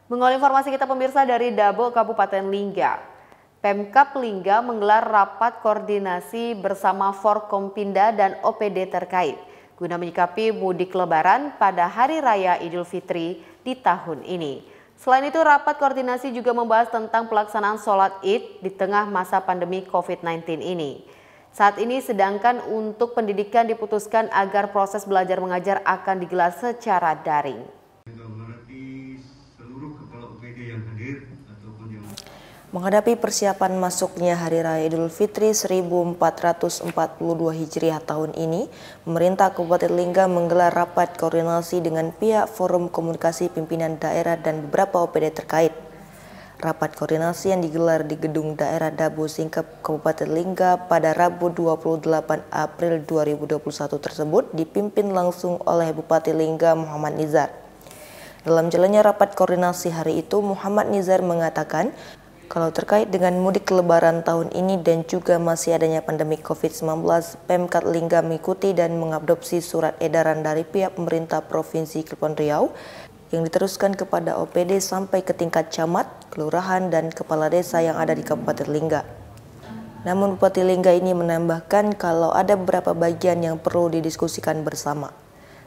Mengawali informasi kita pemirsa dari Dabo, Kabupaten Lingga. Pemkab Lingga menggelar rapat koordinasi bersama Forkompinda dan OPD terkait guna menyikapi mudik lebaran pada Hari Raya Idul Fitri di tahun ini. Selain itu, rapat koordinasi juga membahas tentang pelaksanaan sholat Id di tengah masa pandemi COVID-19 ini. Saat ini sedangkan untuk pendidikan diputuskan agar proses belajar mengajar akan digelar secara daring. Menghadapi persiapan masuknya Hari Raya Idul Fitri 1442 Hijriah tahun ini, pemerintah Kabupaten Lingga menggelar rapat koordinasi dengan pihak Forum Komunikasi Pimpinan Daerah dan beberapa OPD terkait. Rapat koordinasi yang digelar di Gedung Daerah Dabo Singkep Kabupaten Lingga pada Rabu 28 April 2021 tersebut dipimpin langsung oleh Bupati Lingga Muhammad Nizar. Dalam jalannya rapat koordinasi hari itu, Muhammad Nizar mengatakan kalau terkait dengan mudik lebaran tahun ini dan juga masih adanya pandemi COVID-19, Pemkab Lingga mengikuti dan mengadopsi surat edaran dari pihak pemerintah Provinsi Kepulauan Riau yang diteruskan kepada OPD sampai ke tingkat camat, kelurahan, dan kepala desa yang ada di Kabupaten Lingga. Namun Bupati Lingga ini menambahkan kalau ada beberapa bagian yang perlu didiskusikan bersama.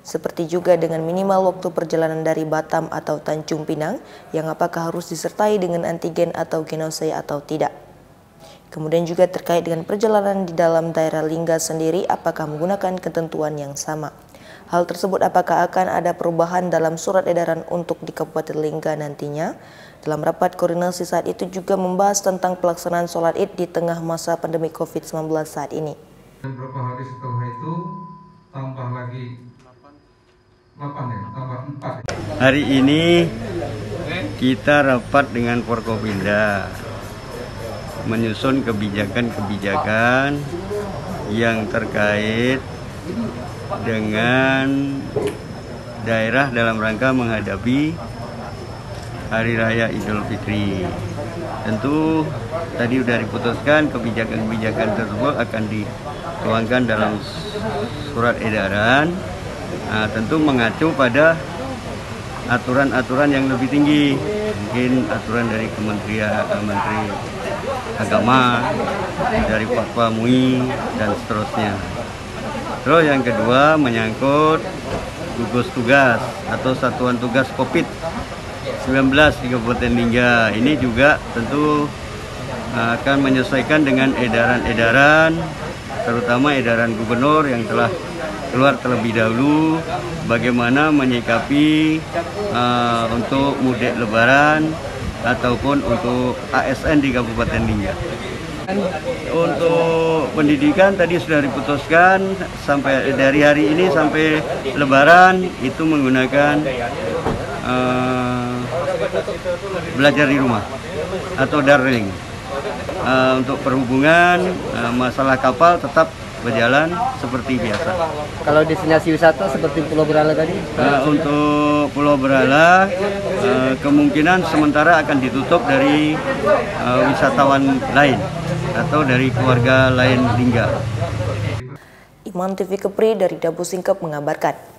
Seperti juga dengan minimal waktu perjalanan dari Batam atau Tanjung Pinang yang apakah harus disertai dengan antigen atau genosei atau tidak. Kemudian juga terkait dengan perjalanan di dalam daerah Lingga sendiri apakah menggunakan ketentuan yang sama. Hal tersebut apakah akan ada perubahan dalam surat edaran untuk di Kabupaten Lingga nantinya. Dalam rapat koordinasi saat itu juga membahas tentang pelaksanaan sholat Id di tengah masa pandemi COVID-19 saat ini. Beberapa hari setelah itu tambah lagi 8 ya, tambah 4. Hari ini kita rapat dengan Forkompinda menyusun kebijakan-kebijakan yang terkait dengan daerah dalam rangka menghadapi Hari Raya Idul Fitri. Tentu tadi sudah diputuskan kebijakan-kebijakan tersebut akan dituangkan dalam surat edaran. Nah, tentu mengacu pada aturan-aturan yang lebih tinggi, mungkin aturan dari Menteri Agama, dari Fatwa MUI, dan seterusnya. Terus yang kedua menyangkut gugus tugas atau satuan tugas COVID-19 di Kabupaten Lingga. Ini juga tentu akan menyesuaikan dengan edaran-edaran, terutama edaran gubernur yang telah keluar terlebih dahulu bagaimana menyikapi untuk mudik lebaran ataupun untuk ASN di Kabupaten Lingga. Untuk pendidikan tadi sudah diputuskan sampai dari hari ini sampai lebaran itu menggunakan belajar di rumah atau daring. Untuk perhubungan masalah kapal tetap berjalan seperti biasa. Kalau destinasi wisata seperti Pulau Berala tadi? Untuk Pulau Berala kemungkinan sementara akan ditutup dari wisatawan lain atau dari keluarga lain Lingga. Iman TV Kepri dari Dabo Singkep mengabarkan.